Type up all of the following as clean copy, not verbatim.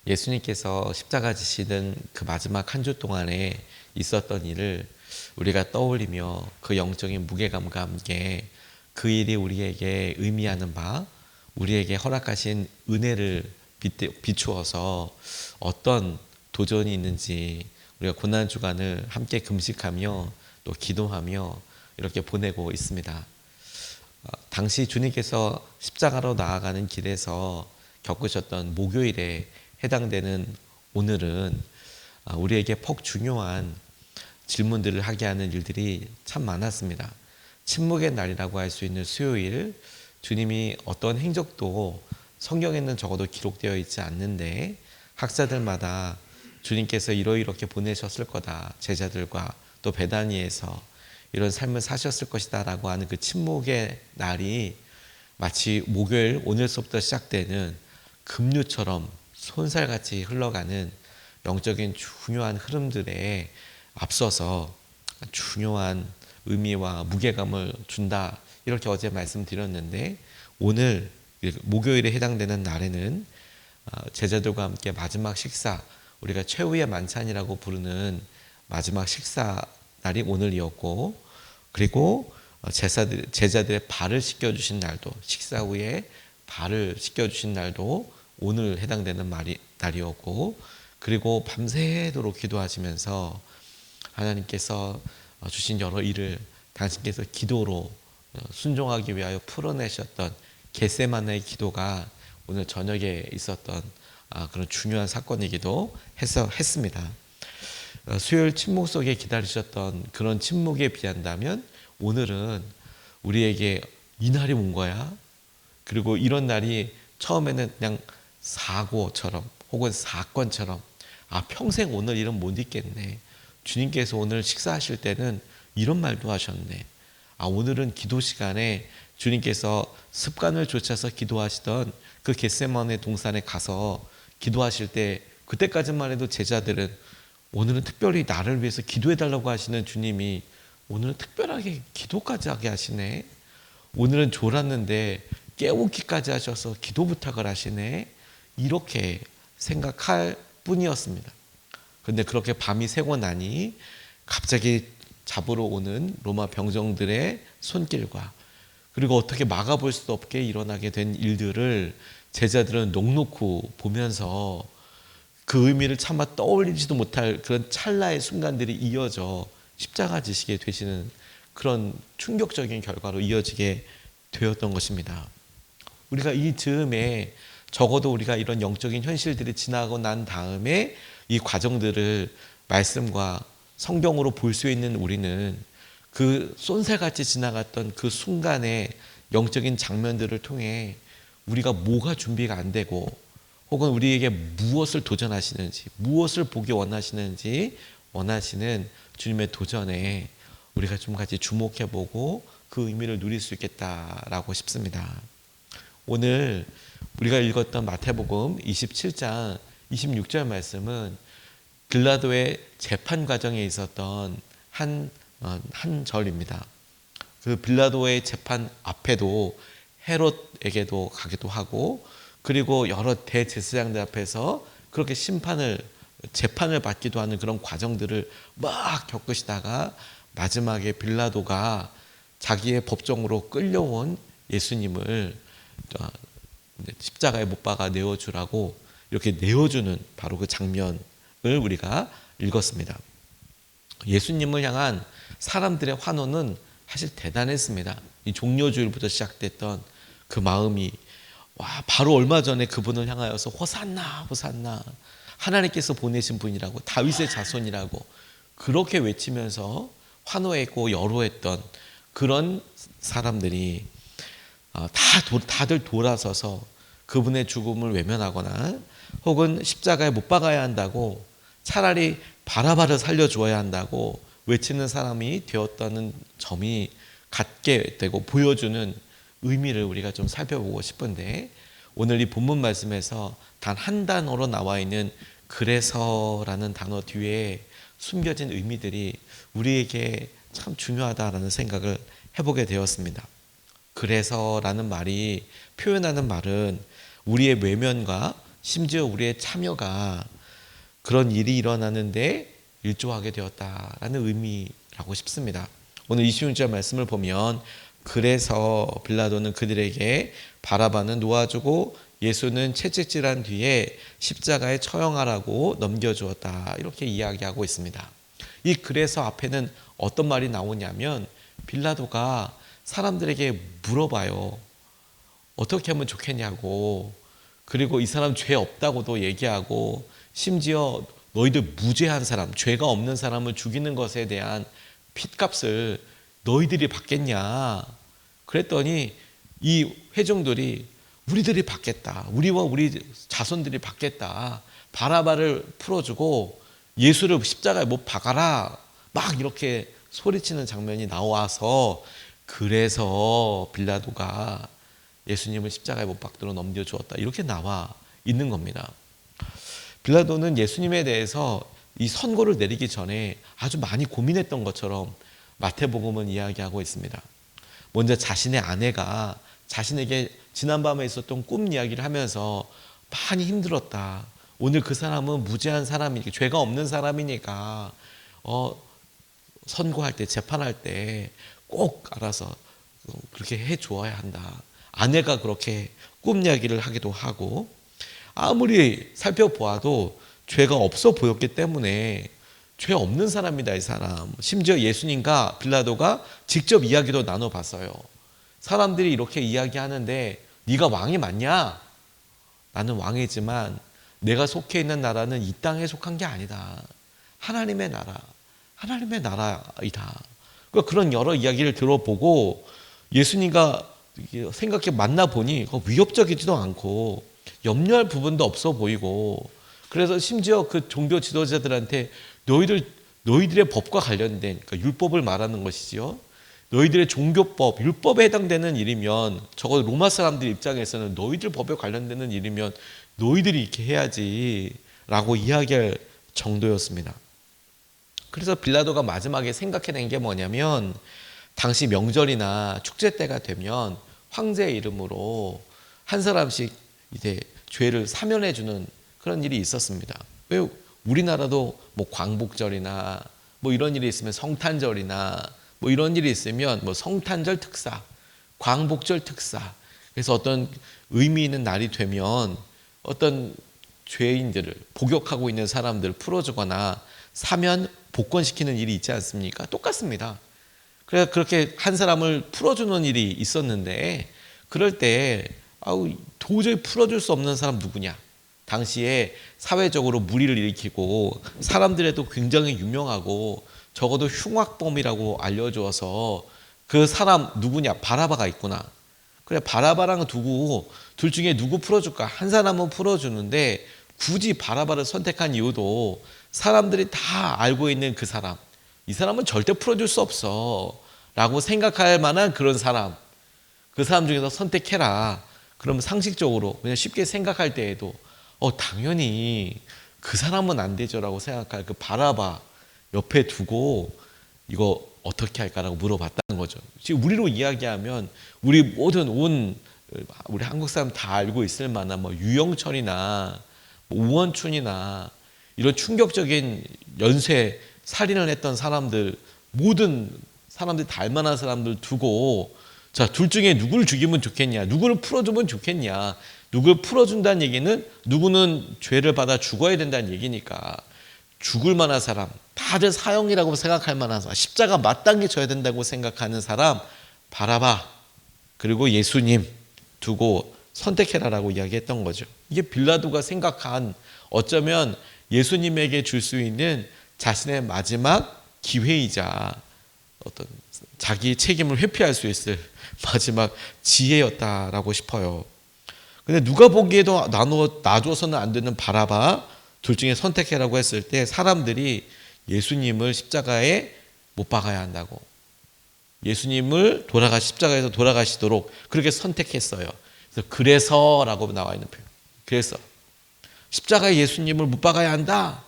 예수님께서 십자가 지시는 그 마지막 한 주 동안에 있었던 일을 우리가 떠올리며 그 영적인 무게감과 함께 그 일이 우리에게 의미하는 바, 우리에게 허락하신 은혜를 비추어서 어떤 도전이 있는지 우리가 고난 주간을 함께 금식하며 또 기도하며 이렇게 보내고 있습니다. 당시 주님께서 십자가로 나아가는 길에서 겪으셨던 목요일에 해당되는 오늘은 우리에게 퍽 중요한 질문들을 하게 하는 일들이 참 많았습니다. 침묵의 날이라고 할 수 있는 수요일, 주님이 어떤 행적도 성경에는 적어도 기록되어 있지 않는데 학자들마다 주님께서 이렇게 보내셨을 거다, 제자들과 또 베다니에서 이런 삶을 사셨을 것이다 라고 하는 그 침묵의 날이 마치 목요일 오늘서부터 시작되는 급류처럼 손살같이 흘러가는 영적인 중요한 흐름들에 앞서서 중요한 의미와 무게감을 준다, 이렇게 어제 말씀드렸는데, 오늘 목요일에 해당되는 날에는 제자들과 함께 마지막 식사, 우리가 최후의 만찬이라고 부르는 마지막 식사 날이 오늘이었고, 그리고 제자들의 발을 씻겨주신 날도, 식사 후에 발을 씻겨주신 날도 오늘 해당되는 날이었고, 그리고 밤새도록 기도하시면서 하나님께서 주신 여러 일을 당신께서 기도로 순종하기 위하여 풀어내셨던 겟세마네의 기도가 오늘 저녁에 있었던 그런 중요한 사건이기도 했습니다. 수요일 침묵 속에 기다리셨던 그런 침묵에 비한다면 오늘은 우리에게 이 날이 온 거야? 그리고 이런 날이 처음에는 그냥 사고처럼 혹은 사건처럼 평생 오늘 일은 못 잊겠네. 주님께서 오늘 식사하실 때는 이런 말도 하셨네. 오늘은 기도 시간에 주님께서 습관을 좇아서 기도하시던 그 겟세마네 동산에 가서 기도하실 때 그때까지만 해도 제자들은 오늘은 특별히 나를 위해서 기도해달라고 하시는 주님이 오늘은 특별하게 기도까지 하게 하시네. 오늘은 졸았는데 깨우기까지 하셔서 기도 부탁을 하시네. 이렇게 생각할 뿐이었습니다. 그런데 그렇게 밤이 새고 나니 갑자기 잡으러 오는 로마 병정들의 손길과 그리고 어떻게 막아볼 수 없게 일어나게 된 일들을 제자들은 넋놓고 보면서 그 의미를 차마 떠올리지도 못할 그런 찰나의 순간들이 이어져 십자가 지시게 되시는 그런 충격적인 결과로 이어지게 되었던 것입니다. 우리가 이 즈음에 적어도 우리가 이런 영적인 현실들이 지나고 난 다음에 이 과정들을 말씀과 성경으로 볼 수 있는 우리는 그 쏜살같이 지나갔던 그 순간의 영적인 장면들을 통해 우리가 뭐가 준비가 안 되고 혹은 우리에게 무엇을 도전하시는지, 무엇을 보기 원하시는지 원하시는 주님의 도전에 우리가 좀 같이 주목해보고 그 의미를 누릴 수 있겠다라고 싶습니다. 오늘 우리가 읽었던 마태복음 27장 26절 말씀은 빌라도의 재판 과정에 있었던 한 절입니다. 그 빌라도의 재판 앞에도 헤롯에게도 가기도 하고 그리고 여러 대제사장들 앞에서 그렇게 재판을 받기도 하는 그런 과정들을 막 겪으시다가 마지막에 빌라도가 자기의 법정으로 끌려온 예수님을 십자가에 못 박아 내어주라고 이렇게 내어주는 바로 그 장면을 우리가 읽었습니다. 예수님을 향한 사람들의 환호는 사실 대단했습니다. 이 종려주일부터 시작됐던 그 마음이 바로 얼마 전에 그분을 향하여서 호산나 호산나 하나님께서 보내신 분이라고 다윗의 자손이라고 그렇게 외치면서 환호했고 여로했던 그런 사람들이 다들 돌아서서 그분의 죽음을 외면하거나 혹은 십자가에 못 박아야 한다고 차라리 바라바를 살려주어야 한다고 외치는 사람이 되었다는 점이 갖게 되고 보여주는 의미를 우리가 좀 살펴보고 싶은데 오늘 이 본문 말씀에서 단 한 단어로 나와 있는 그래서라는 단어 뒤에 숨겨진 의미들이 우리에게 참 중요하다라는 생각을 해보게 되었습니다. 그래서라는 말이 표현하는 말은 우리의 외면과 심지어 우리의 참여가 그런 일이 일어나는데 일조하게 되었다라는 의미라고 싶습니다. 오늘 26절 말씀을 보면 그래서 빌라도는 그들에게 바라바는 놓아주고 예수는 채찍질한 뒤에 십자가에 처형하라고 넘겨주었다, 이렇게 이야기하고 있습니다. 이 그래서 앞에는 어떤 말이 나오냐면 빌라도가 사람들에게 물어봐요. 어떻게 하면 좋겠냐고. 그리고 이 사람 죄 없다고도 얘기하고, 심지어 너희들 무죄한 사람, 죄가 없는 사람을 죽이는 것에 대한 핏값을 너희들이 받겠냐. 그랬더니 이 회중들이 우리들이 받겠다, 우리와 우리 자손들이 받겠다, 바라바를 풀어주고 예수를 십자가에 못 박아라, 막 이렇게 소리치는 장면이 나와서 그래서 빌라도가 예수님을 십자가에 못 박도록 넘겨주었다, 이렇게 나와 있는 겁니다. 빌라도는 예수님에 대해서 이 선고를 내리기 전에 아주 많이 고민했던 것처럼 마태복음은 이야기하고 있습니다. 먼저 자신의 아내가 자신에게 지난밤에 있었던 꿈 이야기를 하면서 많이 힘들었다. 오늘 그 사람은 무죄한 사람이니까, 죄가 없는 사람이니까 선고할 때, 재판할 때 꼭 알아서 그렇게 해줘야 한다. 아내가 그렇게 꿈 이야기를 하기도 하고, 아무리 살펴보아도 죄가 없어 보였기 때문에 죄 없는 사람이다, 이 사람. 심지어 예수님과 빌라도가 직접 이야기도 나눠봤어요. 사람들이 이렇게 이야기하는데 네가 왕이 맞냐? 나는 왕이지만 내가 속해 있는 나라는 이 땅에 속한 게 아니다. 하나님의 나라, 하나님의 나라이다. 그러니까 그런 여러 이야기를 들어보고 예수님과 생각해 만나보니 위협적이지도 않고 염려할 부분도 없어 보이고, 그래서 심지어 그 종교 지도자들한테 너희들의 법과 관련된, 그러니까 율법을 말하는 것이지요. 너희들의 종교법, 율법에 해당되는 일이면, 적어도 로마 사람들 입장에서는 너희들 법에 관련되는 일이면 너희들이 이렇게 해야지 라고 이야기할 정도였습니다. 그래서 빌라도가 마지막에 생각해낸 게 뭐냐면, 당시 명절이나 축제 때가 되면 황제의 이름으로 한 사람씩 이제 죄를 사면해주는 그런 일이 있었습니다. 왜 우리나라도 뭐 광복절이나 뭐 이런 일이 있으면, 성탄절이나 뭐 이런 일이 있으면 뭐 성탄절 특사, 광복절 특사, 그래서 어떤 의미 있는 날이 되면 어떤 죄인들을, 복역하고 있는 사람들을 풀어주거나 사면 복권시키는 일이 있지 않습니까? 똑같습니다. 그래서 그렇게 한 사람을 풀어주는 일이 있었는데, 그럴 때 도저히 풀어줄 수 없는 사람 누구냐? 당시에 사회적으로 물의를 일으키고 사람들에도 굉장히 유명하고 적어도 흉악범이라고 알려줘서 그 사람 누구냐? 바라바가 있구나. 그래, 바라바랑 두고 둘 중에 누구 풀어줄까? 한 사람은 풀어주는데 굳이 바라바를 선택한 이유도 사람들이 다 알고 있는 그 사람, 이 사람은 절대 풀어줄 수 없어 라고 생각할 만한 그런 사람, 그 사람 중에서 선택해라. 그러면 상식적으로 그냥 쉽게 생각할 때에도 당연히 그 사람은 안 되죠 라고 생각할 그 바라바 옆에 두고 이거 어떻게 할까라고 물어봤다는 거죠. 지금 우리로 이야기하면 우리 모든 우리 한국 사람 다 알고 있을 만한 뭐 유영철이나 뭐 우원춘이나 이런 충격적인 연쇄 살인을 했던 사람들, 모든 사람들이 다 알만한 사람들 두고, 자, 둘 중에 누구를 죽이면 좋겠냐, 누구를 풀어주면 좋겠냐. 누구를 풀어준다는 얘기는 누구는 죄를 받아 죽어야 된다는 얘기니까, 죽을 만한 사람, 다들 사형이라고 생각할 만한 사람, 십자가 마땅히 져야 된다고 생각하는 사람, 바라바, 그리고 예수님 두고 선택해라라고 이야기했던 거죠. 이게 빌라도가 생각한, 어쩌면 예수님에게 줄 수 있는 자신의 마지막 기회이자 어떤 자기 책임을 회피할 수 있을 마지막 지혜였다라고 싶어요. 근데 누가 보기에도 놔줘서는 안 되는 바라바, 둘 중에 선택해라고 했을 때 사람들이 예수님을 십자가에 못 박아야 한다고, 예수님을 십자가에서 돌아가시도록 그렇게 선택했어요. 그래서라고 나와 있는 표현. 그래서 십자가에 예수님을 못 박아야 한다.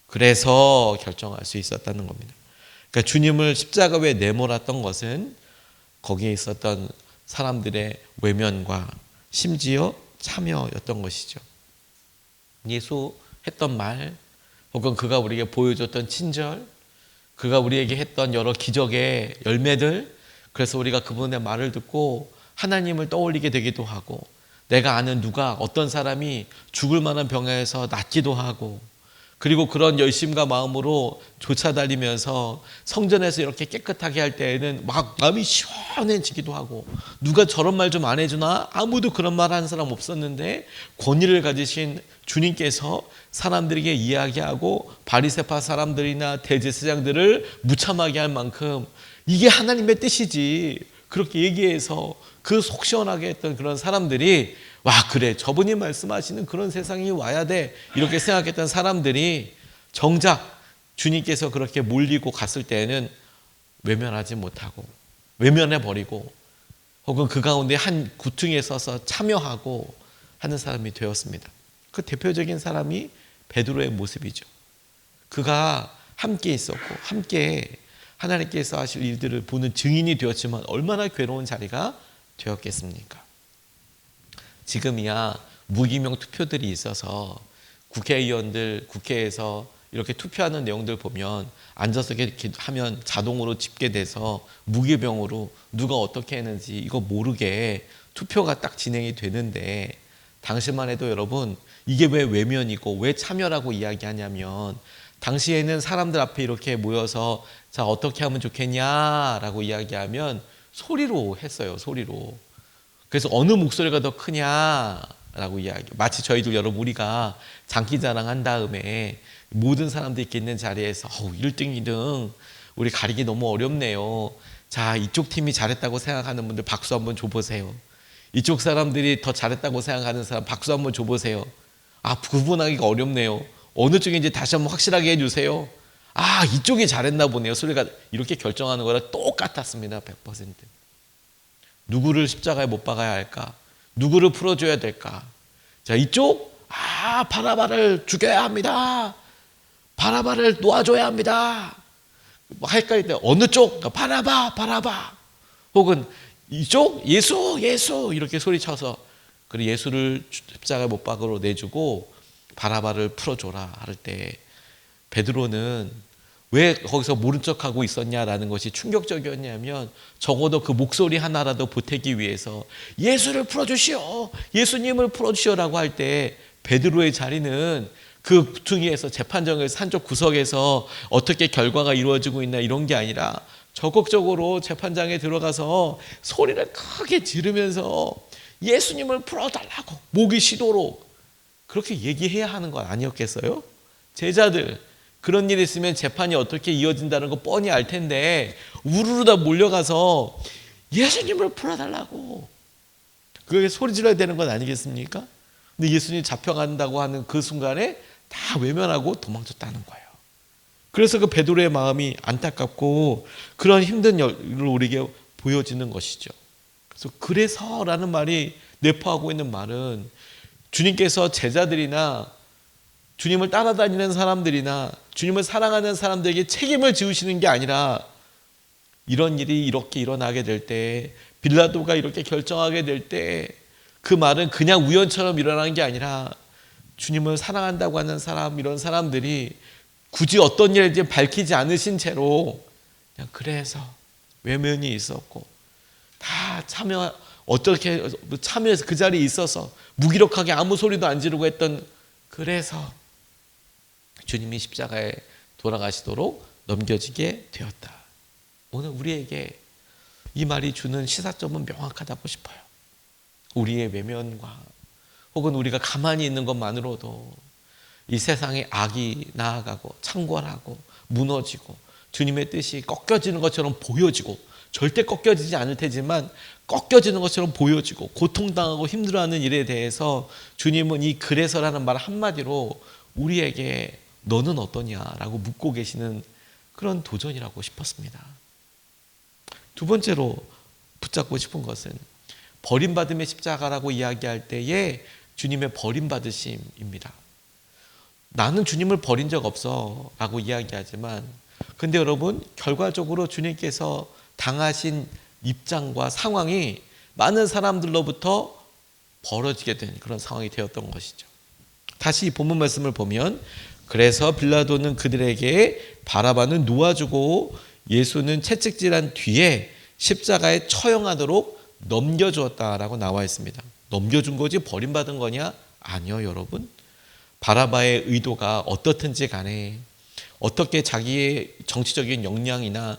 그래서 결정할 수 있었다는 겁니다. 그러니까 주님을 십자가에 내몰았던 것은 거기에 있었던 사람들의 외면과 심지어 참여였던 것이죠. 예수 했던 말, 혹은 그가 우리에게 보여줬던 친절, 그가 우리에게 했던 여러 기적의 열매들, 그래서 우리가 그분의 말을 듣고 하나님을 떠올리게 되기도 하고, 내가 아는 누가 어떤 사람이 죽을 만한 병에서 낫기도 하고, 그리고 그런 열심과 마음으로 쫓아다니면서 성전에서 이렇게 깨끗하게 할 때에는 막 마음이 시원해지기도 하고, 누가 저런 말 좀 안 해주나? 아무도 그런 말 하는 사람 없었는데 권위를 가지신 주님께서 사람들에게 이야기하고 바리새파 사람들이나 대제사장들을 무참하게 할 만큼 이게 하나님의 뜻이지, 그렇게 얘기해서 그 속 시원하게 했던 그런 사람들이, 와 그래 저분이 말씀하시는 그런 세상이 와야 돼, 이렇게 생각했던 사람들이 정작 주님께서 그렇게 몰리고 갔을 때에는 외면하지 못하고 외면해버리고, 혹은 그 가운데 한 구퉁이에 서서 참여하고 하는 사람이 되었습니다. 그 대표적인 사람이 베드로의 모습이죠. 그가 함께 있었고 함께 하나님께서 하실 일들을 보는 증인이 되었지만 얼마나 괴로운 자리가 되었겠습니까? 지금이야 무기명 투표들이 있어서 국회의원들 국회에서 이렇게 투표하는 내용들 보면 앉아서 이렇게 하면 자동으로 집계돼서 무기명으로 누가 어떻게 했는지 이거 모르게 투표가 딱 진행이 되는데, 당시만 해도 여러분 이게 왜 외면이고 왜 참여라고 이야기하냐면, 당시에는 사람들 앞에 이렇게 모여서 자 어떻게 하면 좋겠냐라고 이야기하면 소리로 했어요. 소리로. 그래서 어느 목소리가 더 크냐라고 이야기. 마치 저희들 여러분 우리가 장기자랑 한 다음에 모든 사람들이 있게 있는 자리에서 1등 2등 우리 가리기 너무 어렵네요. 자 이쪽 팀이 잘했다고 생각하는 분들 박수 한번 줘보세요. 이쪽 사람들이 더 잘했다고 생각하는 사람 박수 한번 줘보세요. 구분하기가 어렵네요. 어느 쪽인지 다시 한번 확실하게 해주세요. 이쪽이 잘했나 보네요. 소리가 이렇게 결정하는 거랑 똑같았습니다. 100%. 누구를 십자가에 못 박아야 할까? 누구를 풀어줘야 될까? 자, 이쪽? 바라바를 죽여야 합니다. 바라바를 놓아줘야 합니다. 할까? 어느 쪽? 바라바. 혹은 이쪽? 예수 이렇게 소리쳐서 그리고 예수를 십자가에 못 박으러 내주고 바라바를 풀어줘라 할 때, 베드로는 왜 거기서 모른 척하고 있었냐라는 것이 충격적이었냐면, 적어도 그 목소리 하나라도 보태기 위해서 예수를 풀어주시오, 예수님을 풀어주시오라고 할 때 베드로의 자리는 그 구퉁이에서 재판정에서 한쪽 구석에서 어떻게 결과가 이루어지고 있나 이런 게 아니라 적극적으로 재판장에 들어가서 소리를 크게 지르면서 예수님을 풀어달라고 목이 쉬도록 그렇게 얘기해야 하는 건 아니었겠어요? 제자들 그런 일이 있으면 재판이 어떻게 이어진다는 거 뻔히 알 텐데 우르르 다 몰려가서 예수님을 풀어달라고 그게 소리 질러야 되는 건 아니겠습니까? 근데 예수님 잡혀간다고 하는 그 순간에 다 외면하고 도망쳤다는 거예요. 그래서 그 베드로의 마음이 안타깝고 그런 힘든 일을 우리에게 보여지는 것이죠. 그래서라는 말이 내포하고 있는 말은, 주님께서 제자들이나 주님을 따라다니는 사람들이나 주님을 사랑하는 사람들에게 책임을 지우시는 게 아니라, 이런 일이 이렇게 일어나게 될 때, 빌라도가 이렇게 결정하게 될 때 그 말은 그냥 우연처럼 일어나는 게 아니라 주님을 사랑한다고 하는 사람, 이런 사람들이 굳이 어떤 일인지 밝히지 않으신 채로 그냥 그래서 외면이 있었고 다 어떻게 참여해서 그 자리에 있어서 무기력하게 아무 소리도 안 지르고 했던, 그래서 주님이 십자가에 돌아가시도록 넘겨지게 되었다. 오늘 우리에게 이 말이 주는 시사점은 명확하다고 싶어요. 우리의 외면과 혹은 우리가 가만히 있는 것만으로도 이 세상에 악이 나아가고 창궐하고 무너지고 주님의 뜻이 꺾여지는 것처럼 보여지고, 절대 꺾여지지 않을 테지만 꺾여지는 것처럼 보여지고 고통당하고 힘들어하는 일에 대해서 주님은 이 그래서라는 말 한마디로 우리에게 너는 어떠냐라고 묻고 계시는 그런 도전이라고 싶었습니다. 두 번째로 붙잡고 싶은 것은 버림받음의 십자가라고 이야기할 때에 주님의 버림받으심입니다. 나는 주님을 버린 적 없어 라고 이야기하지만, 근데 여러분 결과적으로 주님께서 당하신 입장과 상황이 많은 사람들로부터 벌어지게 된 그런 상황이 되었던 것이죠. 다시 이 본문 말씀을 보면 그래서 빌라도는 그들에게 바라바는 놓아주고 예수는 채찍질한 뒤에 십자가에 처형하도록 넘겨주었다라고 나와 있습니다. 넘겨준 거지 버림받은 거냐? 아니요, 여러분. 바라바의 의도가 어떻든지 간에 어떻게 자기의 정치적인 역량이나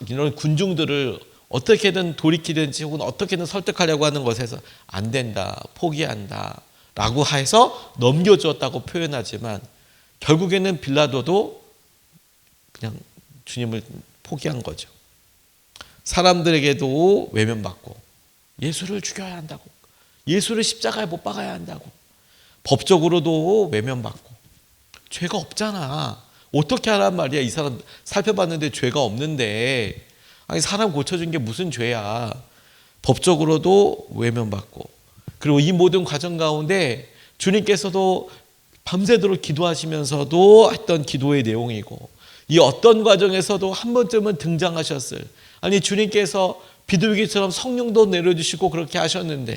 이런 군중들을 어떻게든 돌이키든지 혹은 어떻게든 설득하려고 하는 것에서 안 된다, 포기한다 라고 해서 넘겨주었다고 표현하지만 결국에는 빌라도도 그냥 주님을 포기한 거죠. 사람들에게도 외면받고 예수를 죽여야 한다고, 예수를 십자가에 못 박아야 한다고, 법적으로도 외면받고. 죄가 없잖아. 어떻게 하란 말이야. 이 사람 살펴봤는데 죄가 없는데, 아니 사람 고쳐준 게 무슨 죄야. 법적으로도 외면받고. 그리고 이 모든 과정 가운데 주님께서도 밤새도록 기도하시면서도 했던 기도의 내용이고, 이 어떤 과정에서도 한 번쯤은 등장하셨을, 아니 주님께서 비둘기처럼 성령도 내려주시고 그렇게 하셨는데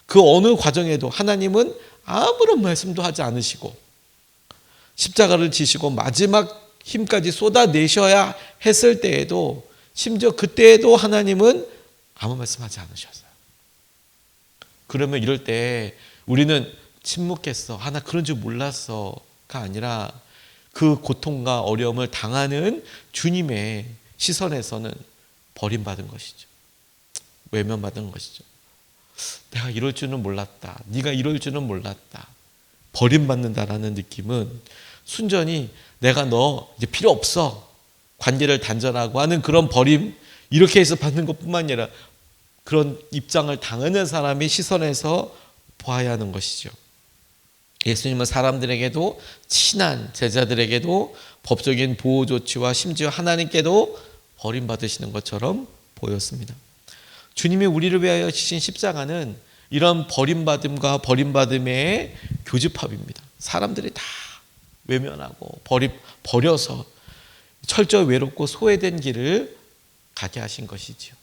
그 어느 과정에도 하나님은 아무런 말씀도 하지 않으시고 십자가를 지시고 마지막 힘까지 쏟아내셔야 했을 때에도, 심지어 그때에도 하나님은 아무 말씀하지 않으셨어요. 그러면 이럴 때 우리는 침묵했어, 나 그런 줄 몰랐어가 아니라 그 고통과 어려움을 당하는 주님의 시선에서는 버림받은 것이죠. 외면받은 것이죠. 내가 이럴 줄은 몰랐다, 네가 이럴 줄은 몰랐다. 버림받는다라는 느낌은 순전히 내가 너 이제 필요 없어, 관계를 단절하고 하는 그런 버림, 이렇게 해서 받는 것뿐만 아니라 그런 입장을 당하는 사람의 시선에서 보아야 하는 것이죠. 예수님은 사람들에게도, 친한 제자들에게도 법적인 보호 조치와 심지어 하나님께도 버림받으시는 것처럼 보였습니다. 주님이 우리를 위하여 지신 십자가는 이런 버림받음과 버림받음의 교집합입니다. 사람들이 다 외면하고 버려서 철저히 외롭고 소외된 길을 가게 하신 것이지요.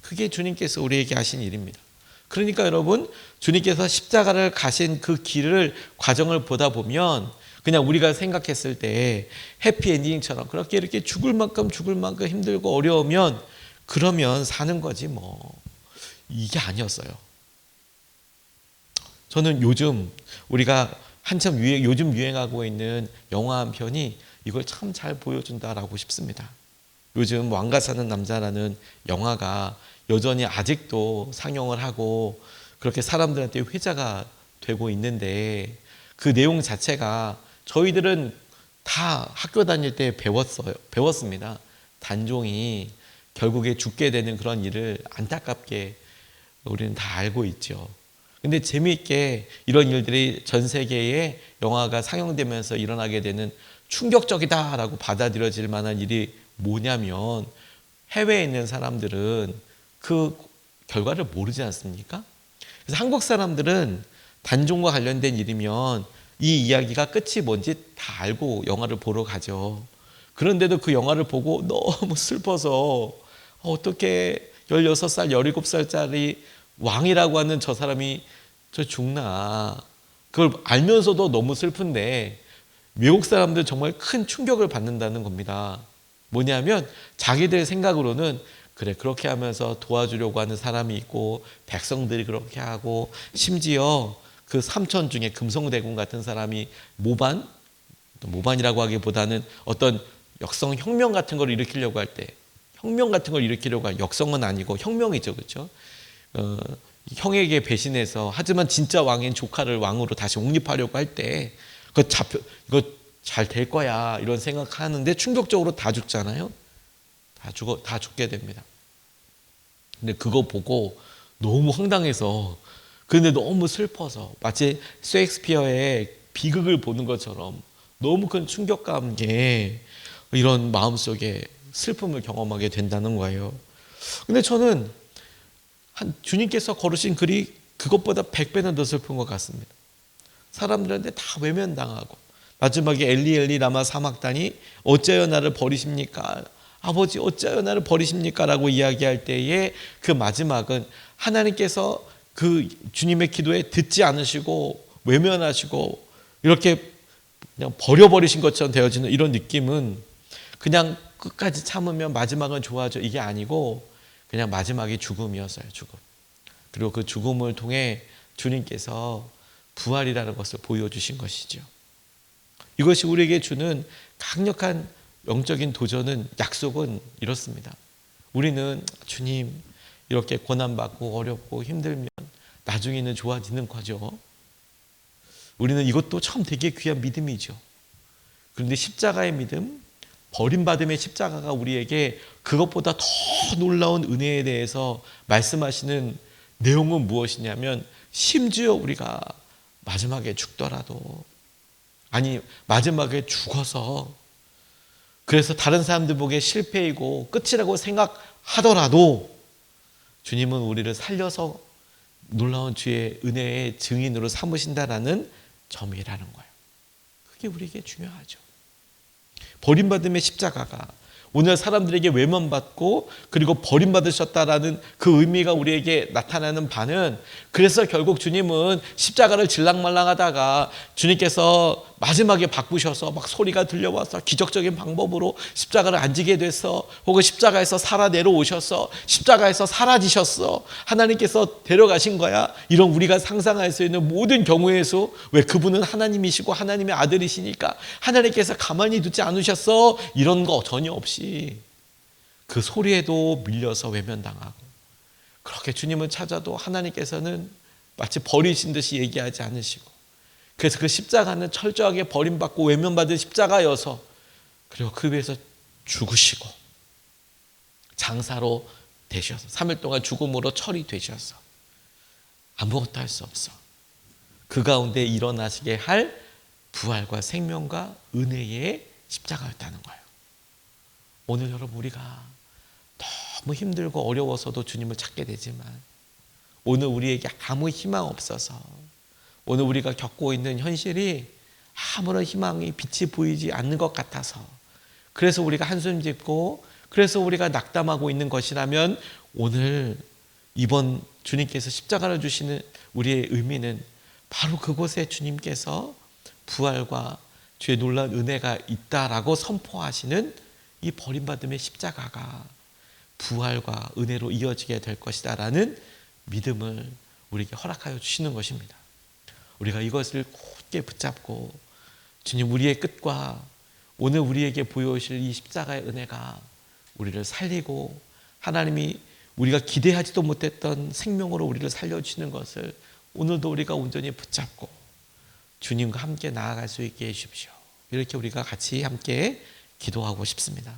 그게 주님께서 우리에게 하신 일입니다. 그러니까 여러분, 주님께서 십자가를 가신 그 길을, 과정을 보다 보면 그냥 우리가 생각했을 때 해피엔딩처럼 그렇게 이렇게 죽을 만큼 힘들고 어려우면 그러면 사는 거지 뭐, 이게 아니었어요. 저는 요즘 우리가 한참 요즘 유행하고 있는 영화 한 편이 이걸 참 잘 보여준다라고 싶습니다. 요즘 왕가 사는 남자라는 영화가 여전히 아직도 상영을 하고 그렇게 사람들한테 회자가 되고 있는데, 그 내용 자체가 저희들은 다 학교 다닐 때 배웠습니다. 단종이 결국에 죽게 되는 그런 일을 안타깝게 우리는 다 알고 있죠. 근데 재미있게 이런 일들이 전 세계에 영화가 상영되면서 일어나게 되는 충격적이다라고 받아들여질 만한 일이 뭐냐면, 해외에 있는 사람들은 그 결과를 모르지 않습니까? 그래서 한국 사람들은 단종과 관련된 일이면 이 이야기가 끝이 뭔지 다 알고 영화를 보러 가죠. 그런데도 그 영화를 보고 너무 슬퍼서 어떻게 16살, 17살짜리 왕이라고 하는 저 사람이 저 죽나. 그걸 알면서도 너무 슬픈데 외국 사람들 정말 큰 충격을 받는다는 겁니다. 뭐냐면 자기들 생각으로는 그래, 그렇게 하면서 도와주려고 하는 사람이 있고 백성들이 그렇게 하고 심지어 그 삼촌 중에 금성대군 같은 사람이 모반이라고 하기보다는 어떤 역성혁명 같은 걸 일으키려고 할 때, 역성은 아니고 혁명이죠, 그렇죠? 형에게 배신해서, 하지만 진짜 왕인 조카를 왕으로 다시 옹립하려고 할 때 이거 잘 될 거야 이런 생각하는데 충격적으로 다 죽잖아요. 다 죽게 됩니다. 근데 그거 보고 너무 황당해서, 그런데 너무 슬퍼서 마치 셰익스피어의 비극을 보는 것처럼 너무 큰 충격감에 이런 마음속에 슬픔을 경험하게 된다는 거예요. 근데 저는 주님께서 걸으신 길이 그것보다 100배는 더 슬픈 것 같습니다. 사람들한테 다 외면당하고 마지막에 엘리 엘리 라마 사막다니 어찌하여 나를 버리십니까? 아버지 어찌하여 나를 버리십니까? 라고 이야기할 때의 그 마지막은 하나님께서 그 주님의 기도에 듣지 않으시고 외면하시고 이렇게 그냥 버려버리신 것처럼 되어지는 이런 느낌은 그냥 끝까지 참으면 마지막은 좋아져 이게 아니고 그냥 마지막이 죽음이었어요. 죽음. 그리고 그 죽음을 통해 주님께서 부활이라는 것을 보여주신 것이죠. 이것이 우리에게 주는 강력한 영적인 도전은, 약속은 이렇습니다. 우리는 주님 이렇게 고난받고 어렵고 힘들면 나중에는 좋아지는 거죠. 우리는 이것도 참 되게 귀한 믿음이죠. 그런데 십자가의 믿음, 버림받음의 십자가가 우리에게 그것보다 더 놀라운 은혜에 대해서 말씀하시는 내용은 무엇이냐면, 심지어 우리가 마지막에 죽더라도, 아니 마지막에 죽어서 그래서 다른 사람들 보기에 실패이고 끝이라고 생각하더라도 주님은 우리를 살려서 놀라운 주의 은혜의 증인으로 삼으신다라는 점이라는 거예요. 그게 우리에게 중요하죠. 버림받음의 십자가가 오늘 사람들에게 외면받고 그리고 버림받으셨다라는 그 의미가 우리에게 나타나는 바는, 그래서 결국 주님은 십자가를 질랑말랑하다가 주님께서 마지막에 바꾸셔서 막 소리가 들려와서 기적적인 방법으로 십자가를 안 지게 돼서, 혹은 십자가에서 살아 내려오셔서 십자가에서 사라지셨어, 하나님께서 데려가신 거야, 이런 우리가 상상할 수 있는 모든 경우에서, 왜 그분은 하나님이시고 하나님의 아들이시니까 하나님께서 가만히 두지 않으셨어, 이런 거 전혀 없이 그 소리에도 밀려서 외면당하고, 그렇게 주님을 찾아도 하나님께서는 마치 버리신 듯이 얘기하지 않으시고, 그래서 그 십자가는 철저하게 버림받고 외면받은 십자가여서, 그리고 그 위에서 죽으시고 장사로 되셔서 3일 동안 죽음으로 처리되셔서 아무것도 할 수 없어 그 가운데 일어나시게 할 부활과 생명과 은혜의 십자가였다는 거예요. 오늘 여러분, 우리가 너무 힘들고 어려워서도 주님을 찾게 되지만, 오늘 우리에게 아무 희망 없어서, 오늘 우리가 겪고 있는 현실이 아무런 희망이 빛이 보이지 않는 것 같아서, 그래서 우리가 한숨 짓고 그래서 우리가 낙담하고 있는 것이라면, 오늘 이번 주님께서 십자가를 주시는 우리의 의미는 바로 그곳에 주님께서 부활과 주의 놀라운 은혜가 있다라고 선포하시는 이 버림받음의 십자가가 부활과 은혜로 이어지게 될 것이다라는 믿음을 우리에게 허락하여 주시는 것입니다. 우리가 이것을 굳게 붙잡고, 주님 우리의 끝과 오늘 우리에게 보여주실 이 십자가의 은혜가 우리를 살리고, 하나님이 우리가 기대하지도 못했던 생명으로 우리를 살려주시는 것을 오늘도 우리가 온전히 붙잡고 주님과 함께 나아갈 수 있게 해주십시오. 이렇게 우리가 같이 함께 기도하고 싶습니다.